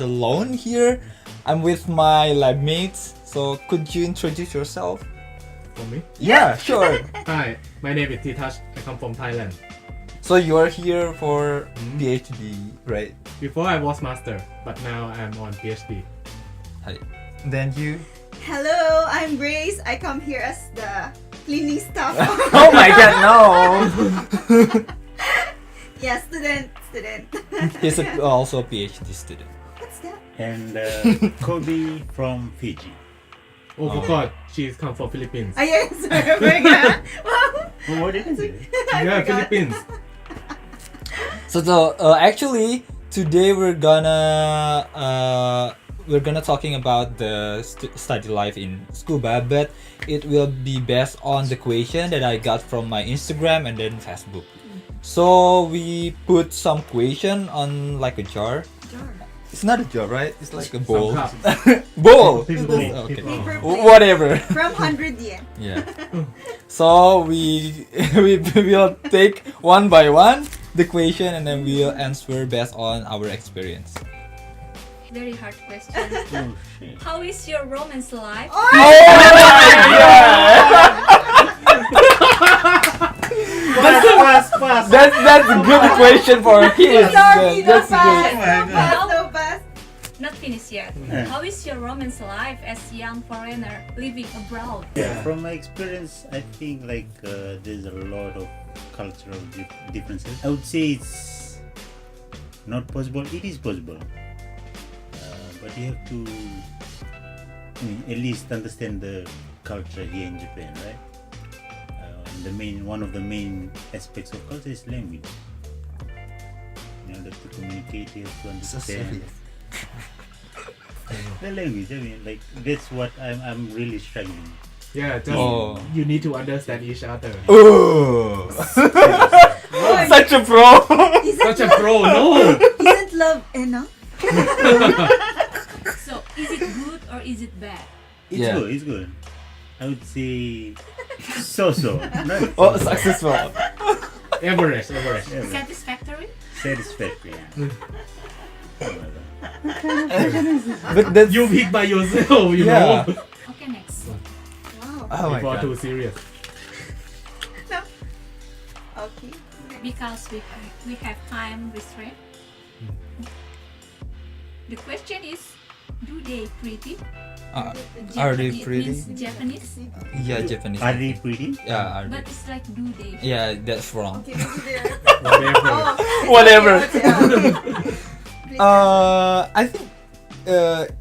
not alone here. I'm with my lab mates. So could you introduce yourself? For me? Yeah, sure. Hi, my name is Titash. I come from Thailand. So you're here for PhD, right? Before I was master, but now I'm on PhD. Hi. Then you? Hello, I'm Grace. I come here as the cleaning staff. Oh my god, no! Yeah, student. He's also a PhD student. What's that? And Kobe from Fiji. Oh, forgot. She's come from Philippines. Ah, yes, I forgot. Wow. What did you say? Yeah, forgot. Philippines. So actually today we're gonna talking about the study life in Tsukuba, but it will be based on the question that I got from my Instagram and then Facebook. So we put some question on like a jar. It's not a jar, right? It's like a bowl. Bowl. Okay. Paper plate. Whatever. From 100 yen. Yeah. So we will take one by one the question and then we'll answer based on our experience. Very hard question. Oh, shit. How is your romance life? Oh, Fast. That's a good question for kids. sorry, no That's fast, good. no fast. Not finished yet. Yeah. How is your romance life as young foreigner living abroad? Yeah, from my experience, I think like there's a lot of cultural differences. I would say it's not possible. It is possible, but you have to at least understand the culture here in Japan, right? One of the main aspects of culture is language. In order to communicate, you have to understand. The language, I mean, like that's what I'm really struggling. Yeah, just you need to understand each other. Ooh. Such a pro. Such a pro, no! Isn't love enough? So, is it good or is it bad? It's Yeah. good. It's good. I would say so. Not Oh, successful. Average. yeah, Satisfactory? satisfactory. But that's You pick by yourself, you Yeah. know. Okay, next. Wow. oh my Before too god. serious. Okay. Because we have time restraint. The question is, do they pretty? Are they It pretty? means Japanese, Yeah, Japanese. Are they pretty? Yeah, are but they? it's like do they? Yeah, that's wrong. Okay, maybe they're... Whatever. Oh, it's Whatever. okay, okay. Please I think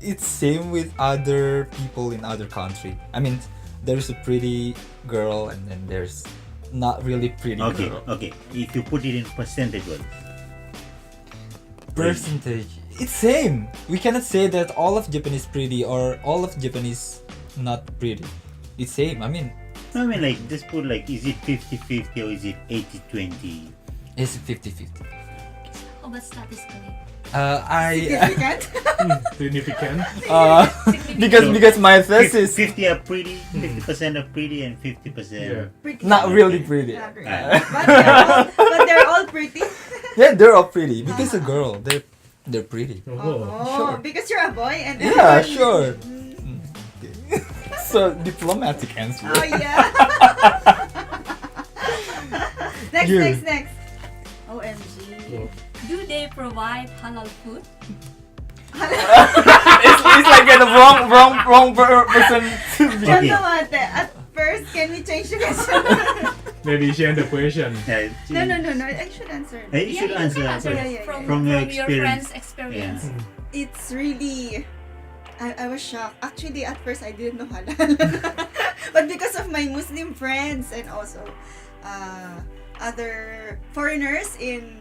it's same with other people in other country. I mean, there's a pretty girl and then there's not really pretty girl. Okay. If you put it in percentage wise, Percentage, it's same. We cannot say that all of Japanese pretty or all of Japanese not pretty. It's same. I mean, like just put like, is it 50-50 or is it 80-20? it's 50-50. How about statistically? Significant. Significant. Because my thesis 50 are pretty, 50% are pretty, and 50%. Yeah. Pretty. not really pretty. Not really. But they're all pretty. Yeah, they're all pretty because a girl, they're pretty. Oh. Oh, because you're a boy and Yeah, everybody- sure. Mm. Okay. So diplomatic answer. Oh yeah. next. You. OMG. Do they provide halal food? It's like the wrong person. Okay. At first, can we change the question? Maybe change the question. Yeah, No. I should answer. You should you answer. can answer Yeah. from your your experience. friend's experience. Yeah. It's really... I was shocked. Actually, at first, I didn't know halal. But because of my Muslim friends and also other foreigners in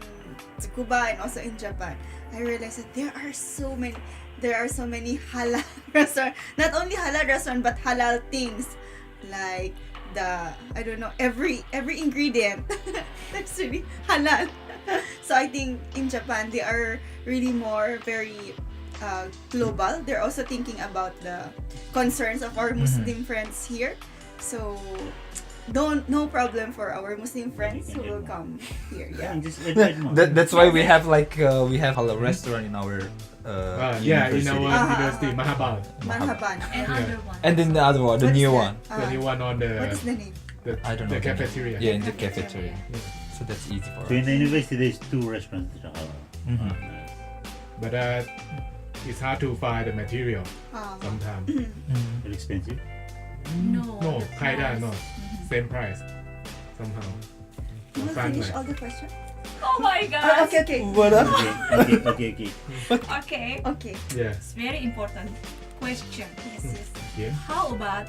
Tsukuba and also in Japan, I realized that there are so many halal restaurants. Not only halal restaurant, but halal things. Like every ingredient. That's really halal. So I think in Japan, they are really very global. They're also thinking about the concerns of our Muslim friends here. So no problem for our Muslim friends who will come here. Yeah, Yeah. and just invite more. That's why we have we have a restaurant in our Yeah, in university. our university, Mahabad. Marhaban. And Yeah. other one. And then the other one, the What is new that? one. The new one on What is the the name? I don't know. the the name. cafeteria. Yeah, in the cafeteria. So that's easy for So in us. the university, there's 2 restaurants that are halal. Mhm. But it's hard to find the material sometimes. Mhm. Very expensive. No, the kinda price. not. Same price somehow. You will Find finish like- all the questions? Oh my god. Okay. What up? Okay. Okay. Okay. Yeah. It's very important question. Yes. Yeah. How about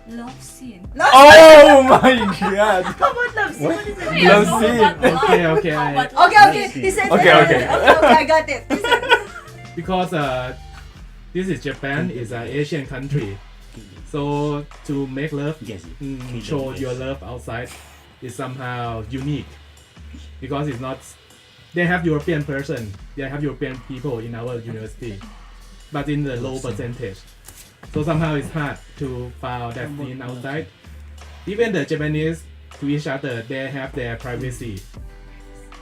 love scene? Oh my god! How about love scene? What is it? Yes, Love how scene. about love? Okay, How I- about love Okay. scene? He said Okay, okay. Okay, I got it. He said, Because this is Japan, is an Asian country. So to make love, Yes. show your love outside is somehow unique. Because it's not, they have European person, they have European people in our university, but in the low percentage. So somehow it's hard to find that scene outside. Even the Japanese to each other, they have their privacy.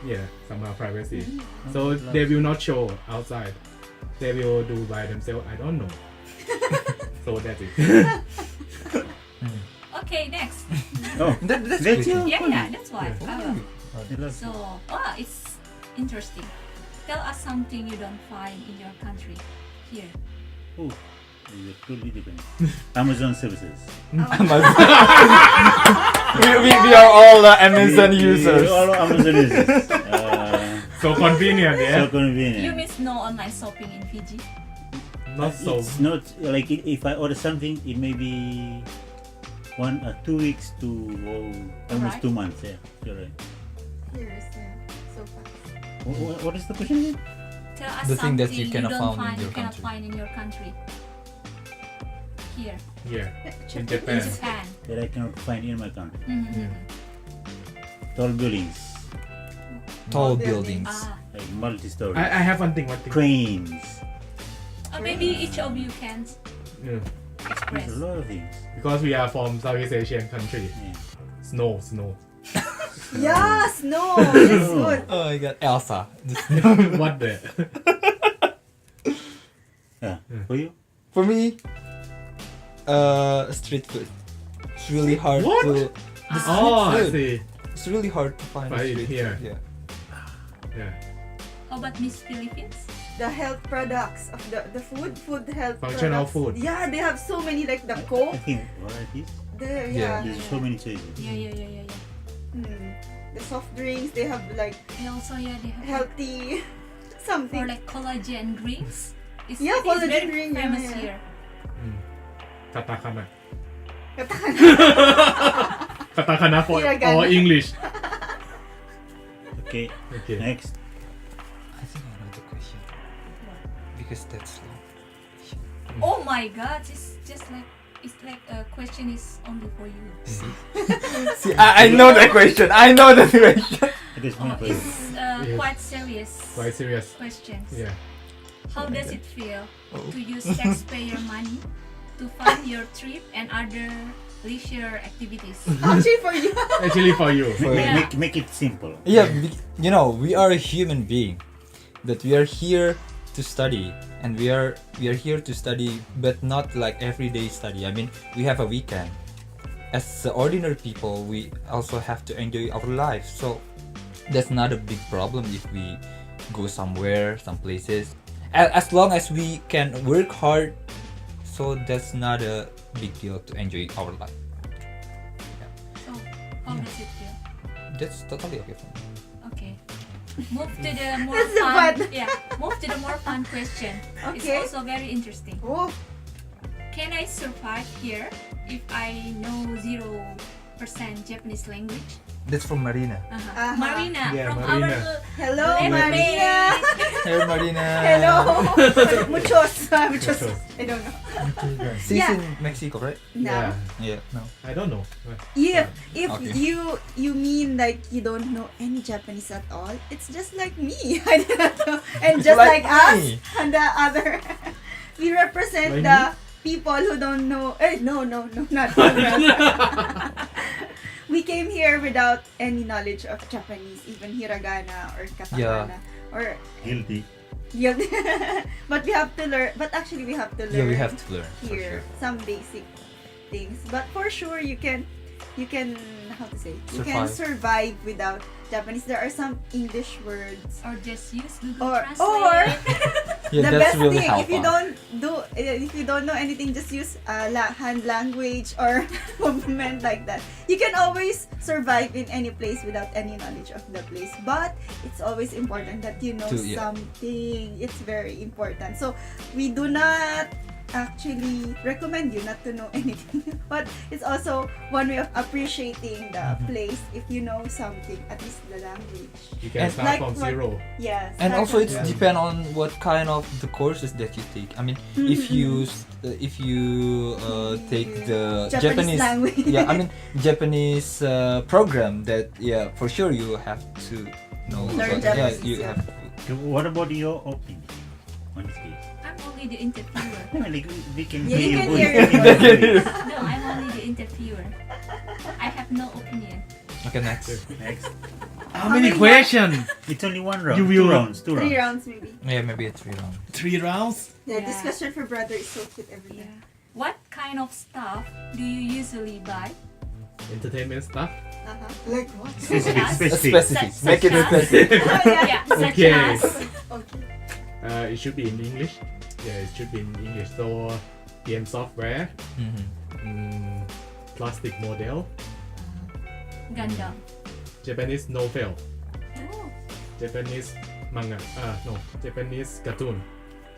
Yeah, somehow privacy. So they will not show outside. They will do by themselves. I don't know. So that's it. Okay, next. Oh, That's that's quick. you. Yeah, that's why. I love So, it's interesting. Tell us something you don't find in your country. Here. Oh, it's totally different. Amazon services. We are all Amazon users. All Amazon users. So convenient, So yeah? You convenient. miss no online shopping in Fiji? Not so. It's not like if I order something, it may be 2 weeks to almost Alright. 2 months. Yeah, you're right. Here's so fast. What is the question again? Tell us The thing something that you cannot don't find in your you cannot country. find in your country. Here, Yeah. In in Japan. Japan. That I cannot find in my country. Mhm. Tall buildings, Tall buildings. buildings. like multi-story. I have one thing. Cranes. Maybe each of you can Yeah. express. There's a lot of things. Because we are from Southeast Asian country. Yeah. Snow. Yeah, snow. That's good. Oh my god, Elsa. What the? Yeah. For you? For me, street food. It's really hard What? to. Oh, I food. see. It's really hard to find Find it street here. food. Yeah. Yeah. How about Miss Philippines? The health products of the food health Functional products. food. Yeah, they have so many like the I Coke. think varieties. Yeah. There's so many choices. Yeah. The soft drinks, they have like And also, yeah, they have healthy or something. like collagen drinks. It's, Yeah, it is collagen very drink, yeah, famous yeah. here. Katakana. Katakana for Hiragana. our English. Okay. Okay. Next. I think I know the question because that's long. Oh my god, it's just like a question is only for you. See, I know the question. I know the question. It is Oh, meant for you. it's Yes. quite serious Quite serious. questions. Yeah. How does it feel Oh. to use taxpayer money to fund your trip and other leisure activities? Actually for you. Actually for you. Yeah. Make it simple. Yeah, we are a human being, that we are here to study, and we are here to study, but not like everyday study. I mean, we have a weekend. As ordinary people, we also have to enjoy our life. So that's not a big problem if we go somewhere, some places. As long as we can work hard, so that's not a big deal to enjoy our life. So, how does it feel? That's totally okay for me. Okay. Move to the more That's the fun. bad. Yeah. Move to the more fun question. Okay. It's also very interesting. Oh, Can I survive here if I know 0% Japanese language? That's from Marina. Uh-huh. Marina Yeah, from Marina. our hello Lemonade. Marina. Hey Marina. Hello. Muchos. Muchos. I don't know. She's Yeah. in Mexico, right? No. Yeah. No. I don't know. If Okay. you mean like you don't know any Japanese at all, it's just like me. I don't know. And just Like like, us me. and the other, we represent Like the people who don't know. No, not we came here without any knowledge of Japanese, even hiragana or katakana or Guilty. yeah. But we have to learn. But actually, we have to learn. Yeah, we have to learn for here sure. some basic things. But for sure, you can how to say, you can survive without Japanese. There are some English words. Or just use Google Or Translate. Yeah, The that's best really thing, helpful. if you don't know anything, just use hand language or movement like that. You can always survive in any place without any knowledge of the place. But it's always important that you know something. It's very important. So we do not actually recommend you not to know anything, but it's also one way of appreciating the place if you know something, at least the language. You can And start like from what- zero. Yes. And also it's Yeah. depend on what kind of the courses that you take. I mean, if you take the Japanese language. yeah, I mean Japanese program, that for sure you have to know. Learn about, Japanese, you yeah. have to. So what about your opinion on this case? I'm only the interviewer. I mean, like, we can Yeah, hear you your can voice. hear We your can hear your voice. No, I'm only the interviewer. I have no opinion. Okay, next. Next. How many many questions? It's only one round. You Two will- rounds. Two 3 rounds. rounds maybe. Yeah, maybe it's 3 rounds. 3 rounds? Yeah, Yeah. this question for brother is so cute every Yeah. time. What kind of stuff do you usually buy? Entertainment stuff? Like what? Specific. Yes. Specific. Specific. Such Make it as- specific. Oh, yeah. Yeah, such Okay. as Okay. It should be in English. Yeah, it should be in English. So, game software, Mhm. plastic model, Gundam. Japanese novel, Oh, Japanese manga. No, Japanese cartoon.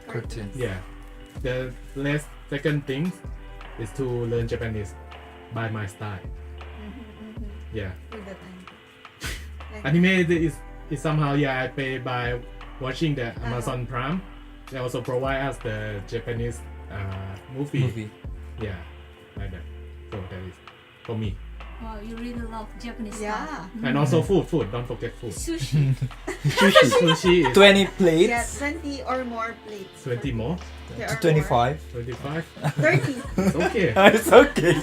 Cartoon. Yeah. The second thing is to learn Japanese by my style. Yeah. All the time. Like, Anime is somehow I pay by watching the Amazon Prime. They also provide us the Japanese movie. Yeah, like that. So that is for me. wow, you really love Japanese Yeah. stuff. And also food. Don't forget food. Sushi. Sushi. Sushi is 20 yeah, plates 20 or more plates. 20 more, There to are 25. 25. more. 30. It's okay. It's okay.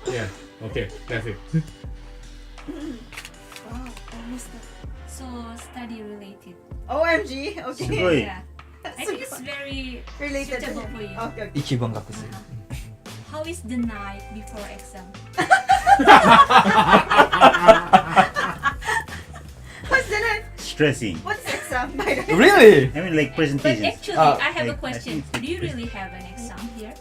Yeah. Okay. That's it. Wow, almost that. So study related. OMG. Okay. Sugoi. Yeah. I think it's very Related to suitable him. for you. Okay, okay. Ichiban gakusei. How is the night before exam? What's the name? Stressing. What's exam, by the way? Really? I mean, like But presentations. actually, I have a I question. think Do you really have an exam here?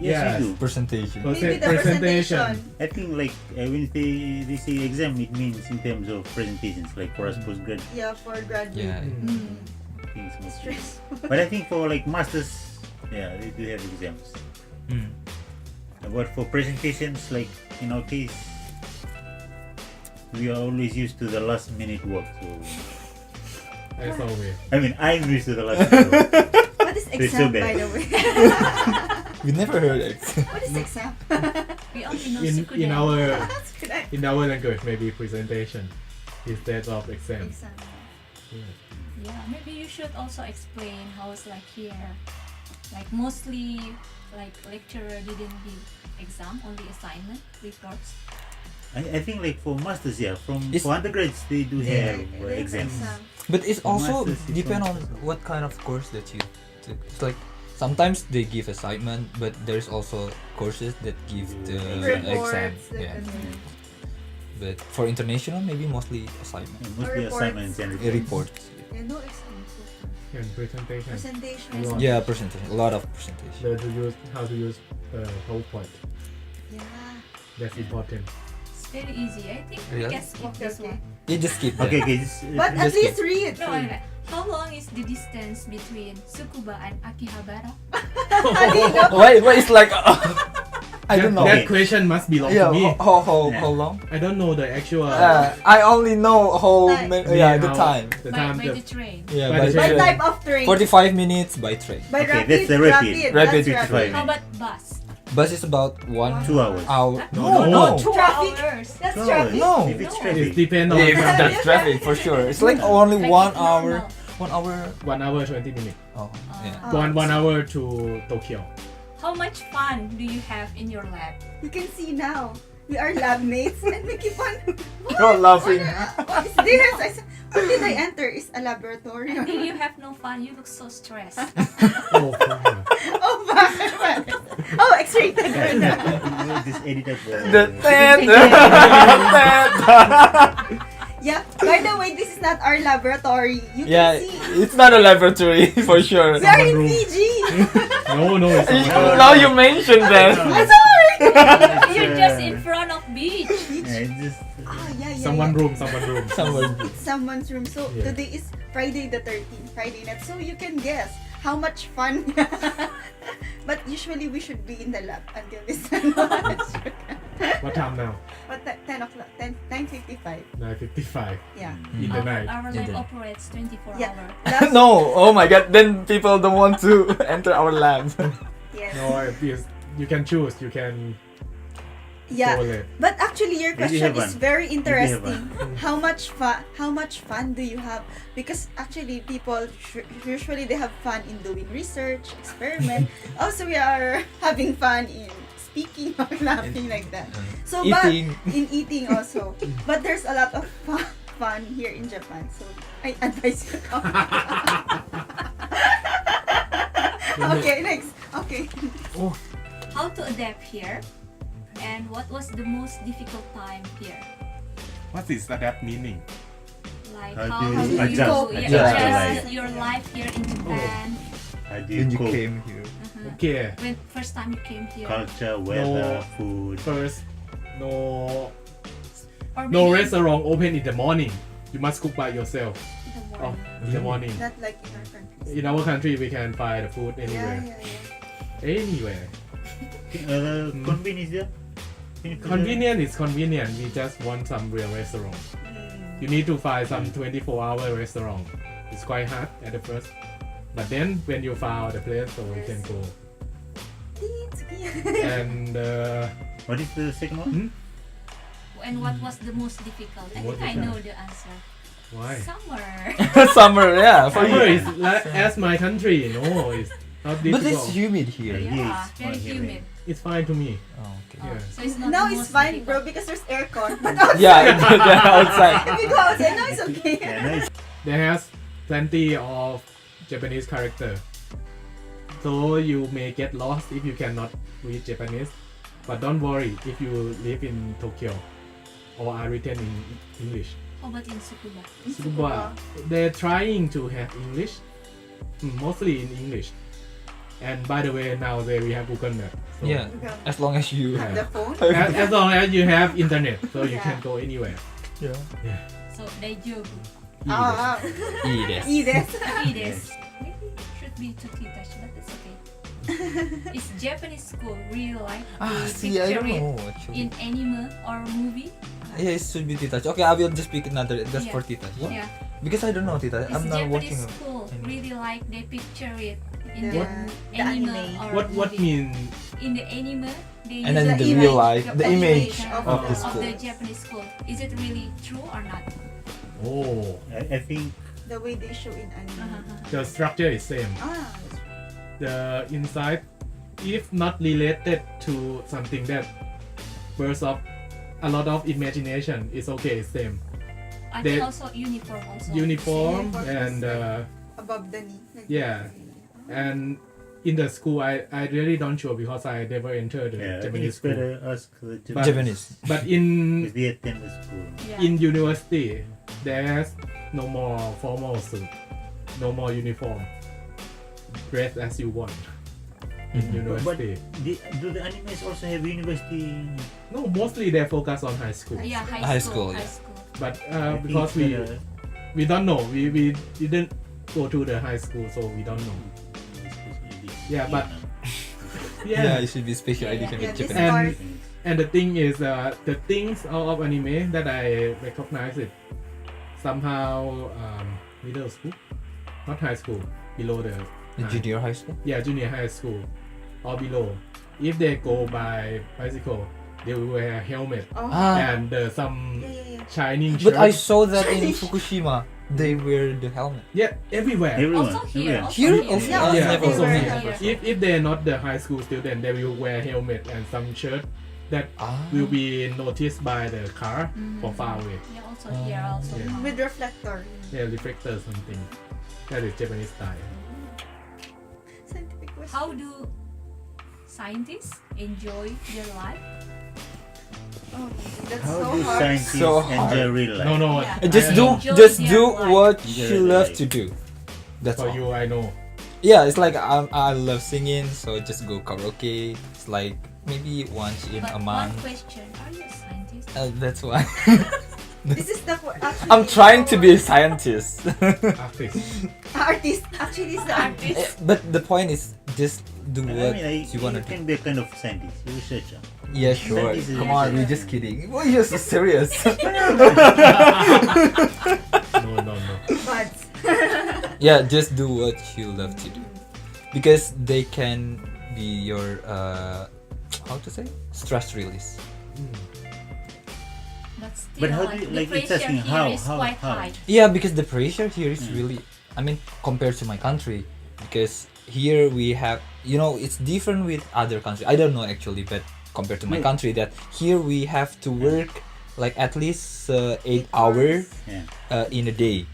Yes, Yes. we do. Presentation. Maybe the Presentation. presentation. I think like when they say exam, it means in terms of presentations. Like for us postgrad, Yeah, for graduate. Yeah. Mm. things mostly. Stress. But I think for like masters, yeah, they do have exams. Mm. But for presentations, like in our case, we are always used to the last minute work. So That's always. I mean, I'm used to the last minute work. What is It's so exam, by bad. the way? We never heard it. What is exam? We only know In Tsukuba. our That's good. in our language, maybe presentation instead of exam. Exam. Yeah, maybe you should also explain how it's like here. Like mostly, like lecturer didn't give exam, only assignment, reports. I think like for masters, yeah, It's- for undergrads they do Yeah. have There is exams. exam. But it's also Masters is depend on one- what kind of course that you took. It's like sometimes they give assignment, but there's also courses that give the exam. Reports. Like, Yeah. ano. But for international, maybe mostly assignment. Yeah, mostly Reports. assignments and Reports. Yeah, no exam. So far. And presentation. Presentation. Wow. Yeah, presentation. A lot of presentation. How to use PowerPoint. Yeah. That's important. It's very easy. I think we Really? can skip Okay, this okay. one. You just skip that. Okay, just, But at Just least read. No, how long is the distance between Tsukuba and Akihabara? Why it's like I don't know. That question must belong Yeah, to me. how long? I don't know the actual. I only know how Time. the how- time. The by time. by the- the train. Yeah, By by the By train. type of train. 45 minutes by train. By Okay, rapid. that's the rapid. Rapid That's 55. How about bus? Bus is about 1 2 hours. hour. No, No. 2 Traffic. hours. That's 2 traffic. hours. No. If it's No. traffic. It depends on If the time. that's traffic for sure. It's like only Like 1 it's hour. normal. 1 hour. 1 hour 20 minutes. Oh, yeah. Oh. One hour to Tokyo. How much fun do you have in your lab? You can see now. we are lab mates and we keep on Oh, laughing. what is this? I said, what did I enter? Is a laboratory? I think you have no fun. You look so stressed. Oh, fuck. Oh, bakit? Oh, X-rated. This edited The Yeah, by the way, this is not our laboratory. You Yeah, can see. it's not a laboratory for sure. We are in room. PG. No, it's not. Now you mentioned that. I'm sorry. You're just in front of beach. Yeah, it's just Oh, yeah. Someone yeah. room. Someone. It's someone's room. So Yeah. today is Friday the 13th, Friday night. So you can guess how much fun. But usually we should be in the lab until this time. What time now? But 10 o'clock, 9:55. 9:55 Yeah. in the night. Our In lab the- operates 24 Yeah. hours. Last, No, oh my god, then people don't want to enter our lab. yes. No, it is. You can choose. You can Yeah. go late. But actually, your Maybe question have is one. very Maybe interesting. have How much fun do you have? Because actually, people usually they have fun in doing research, experiment. Also, we are having fun in speaking or laughing like that. So, Eating. but in eating also. But there's a lot of fun here in Japan. So, I advise you to come. Okay, next. Okay. How to adapt here? And what was the most difficult time here? What is adapt meaning? Like How how do you do you adjust- yeah, adjust adjust life? your life here in Japan? how do you When you cook? came here. Uh-huh. Okay. When first time you came here, Culture, weather, No. food. First, no or no maybe restaurant open in the morning. You must cook by yourself. in the Oh, morning. in the morning. Not like in our countries. In our country, we can find the food Yeah, anywhere. yeah. Anywhere. Convenience there? Convenient is convenient. We just want some real restaurant. You need to find some 24-hour restaurant. It's quite hard at the first. But then when you found the place, so you can go. And What is the second one? And what was the most difficult? I What think I is know that? the answer. why? Summer. Summer, yeah, for Summer you. is as my country. No, it's not But difficult. it's humid here. Yeah. Yeah, Yes, very quite humid. It's fine to me. Oh, okay. Oh, Yeah. so it's not Now the it's most fine, difficult. bro, because there's aircon. But outside, Yeah, outside. if you go outside, now it's okay. Yeah, nice. There has plenty of Japanese character. So you may get lost if you cannot read Japanese. But don't worry if you live in Tokyo or are written in English. How about in Tsukuba? Tsukuba, they're trying to have English, mostly in English. And by the way, now we have Google Maps. So Yeah, as long as you. Yeah. The phone. as long as you have internet, so you Yeah. can go anywhere. Yeah. So Daijoubu. Ah, Eat it. eat it. It is. Maybe it should be to touch, but it's okay. Is Japanese school really like they See, I picture don't it know actually. in anime or movie? Yeah, it should be Titachi. Okay, I will just pick another. That's Yeah. for Titachi. Yeah. Because I don't know Titachi. Is I'm not Japanese watching. school anime. really like they picture it in The- the, the anime, anime. or What movie? mean? In the anime they And use then The the image- real life, the the image image of of the the- school. of the Japanese school. Is it really true or not? Oh, I think The way they show in anime. Uh-huh. the structure is same. Ah, that's right. The inside, if not related to something that bursts up a lot of imagination, it's okay, it's same. I They- think also uniform also. Uniform Uniform and is above the knee. Like Yeah. and in the school, I really don't sure because I never entered the yeah, I think Japanese it's school. better ask the But- Japanese. But in If they attend the school. Yeah. in university, there's no more formal suit, no more uniform. Dress as you want in Mhm. university. Do the animes also have university? No, mostly they focus on high school. Yeah, High high school, school. yeah. High school. But I think because it's better. we don't know, we didn't go to the high school, so we don't know. Yeah, but- Yeah, it should be special Yeah, edition yeah, with this Japanese. part. And the thing is, the things out of anime that I recognize it somehow middle school, not high school, below the The junior high school. junior high school or below. If they go by bicycle, they will wear a helmet Oh, and some yeah, yeah, yeah. shining But I shirt. saw that in Fukushima. They wear the helmet. Yeah, everywhere. Everyone. Also here. everyone. Also Here here. also? Yeah, Yeah, never also saw here. here. If they're not the high school student, they will wear helmet and some shirt that will be noticed by the car from far away. Yeah, also here also. Yeah. With reflector. Yeah, reflector something. That is Japanese style. Scientific question. How do scientists enjoy their life? Oh, that's How so do hard. scientists So hard. enjoy real life? No. Yeah. And just I do know. Enjoy just their do life. what Enjoy you their love life. to do. That's For all. you, I know. Yeah, it's like I love singing, so just go karaoke. It's like maybe once in But a one month. question: are you a scientist? That's why. This is the actually. I'm trying to be a scientist. Artist. artist. Actually, it's the artist. But the point is just do I what mean, you want to you do. can be a kind of scientist, researcher. Yeah, sure. Scientist is Come a on, researcher. we're just kidding. Why you're so serious? No. But Yeah, just do what you love to do, because they can be your how to say, stress release. But still, But how do like, you- the like, it's pressure asking here how- is how- quite how? high. Yeah, because the pressure here is Mm. really, I mean, compared to my country, because here we have, you know, it's different with other countries. I don't know actually, but compared to my Mm. country, that here we have to work like at least 8 8 hours Yeah. in a day.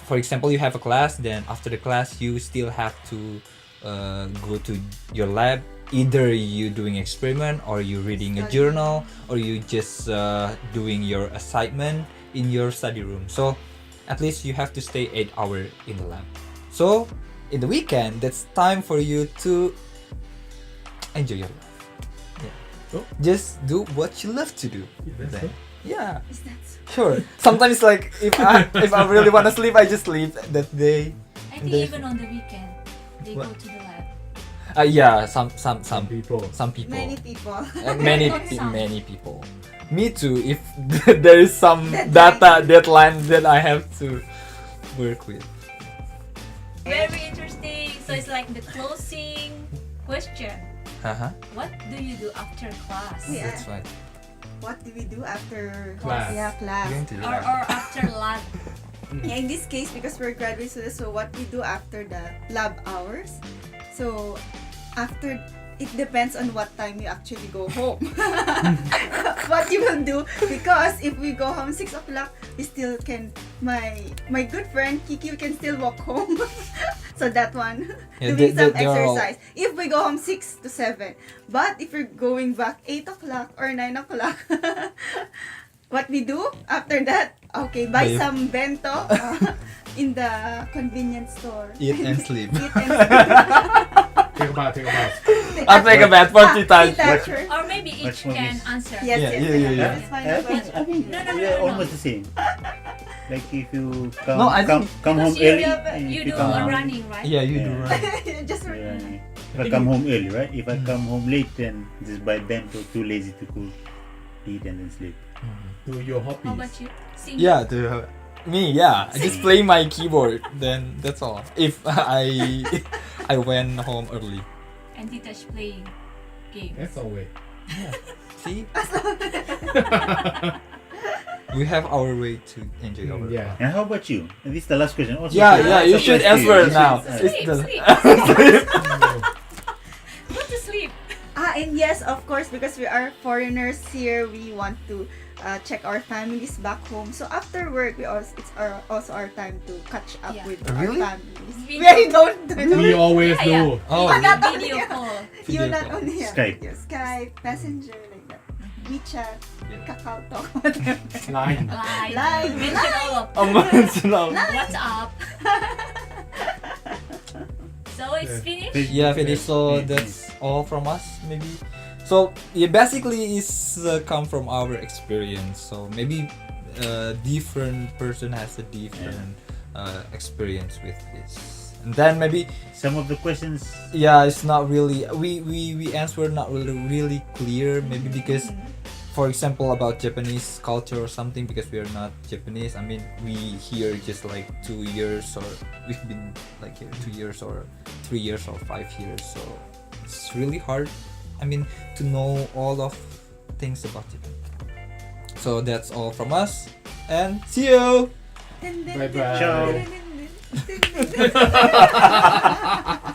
For example, you have a class, then after the class, you still have to go to your lab. Either you doing experiment, or you reading a Study. journal, or you just doing your assignment in your study room. So at least you have to stay 8 hours in the lab. So in the weekend, that's time for you to enjoy your life. Yeah. Oh. Just do what you love to do. That's Then. it. Yeah. is that so? Sure. Sometimes like if I really want to sleep, I just sleep that day. I think They- even on the weekend, they What? go to the lab. Yeah, some People. people. Many people. Many Some. many people. Me too. If there is some Deadline. deadline that I have to work with. Very interesting. So it's like the closing question. Uh-huh. What do you do after class? Yeah. That's right. What do we do after Class. Yeah, class. Going to the Or, lab. or after lab? Yeah, in this case, because we're graduate students, so what we do after the lab hours. So after, it depends on what time you actually go home. What you will do, because if we go home 6 o'clock, we still can. My good friend Kiki can still walk home. So that one, Yeah, doing some they are all- exercise. If we go home 6 to 7, but if we're going back 8 o'clock or 9 o'clock, what we do after that? Okay, buy Buy- some bento in the convenience store. Eat and sleep. Eat and sleep. Take a bath. I'll take a bath 40 times. Detachment. Or maybe Much each more can miss. answer. Yes, Yeah, yes, yeah, yes, yeah, yeah. That's fine. I That's think, fine. I mean, No, no, we are no. almost the same. Like if you come, No, I come, think- come home Because early, you if do come a home, running, right? Yeah, you do Yeah. right. Just yeah, if I come home early, right? If I Mm. come home late, then just buy bento, too lazy to cook, eat and then sleep. Do your How hobbies. about you? Sing. Yeah, me, yeah. I just play my keyboard. Then that's all. If I went home early. And Tita's playing games. That's always. Yeah. See, we have our way to enjoy our life. Yeah. And how about you? And this is the last question. Also, Yeah, so yeah. it's You a should question. answer You now. should- Sleep, It's the- sleep. Go to sleep. And yes, of course, because we are foreigners here, we want to check our families back home. So after work, it's also our time to catch up Yeah. with Really? our families. Video- Very don't do We always Yeah, do. Oh, not Video only- call. You Video not call. only have Skype. video, Skype, Messenger, like that. WeChat, Yeah. Kakao Talk, whatever. Line. Live. Live. Mention all of a month now. What's up? So it's Yeah. finished? Yeah, finish. So Yeah, that's all from us, maybe. So yeah, basically it's come from our experience. So maybe different person has a different experience with this, and then maybe Some of the questions, yeah, it's not really we answer not really clear. Maybe because, for example, about Japanese culture or something, because we are not Japanese. I mean, we here just like 2 years, or we've been like here 2 years or 3 years or 5 years. So it's really hard. I mean, to know all of things about Japan. So that's all from us, and see you. Bye-bye. Ciao. Ciao.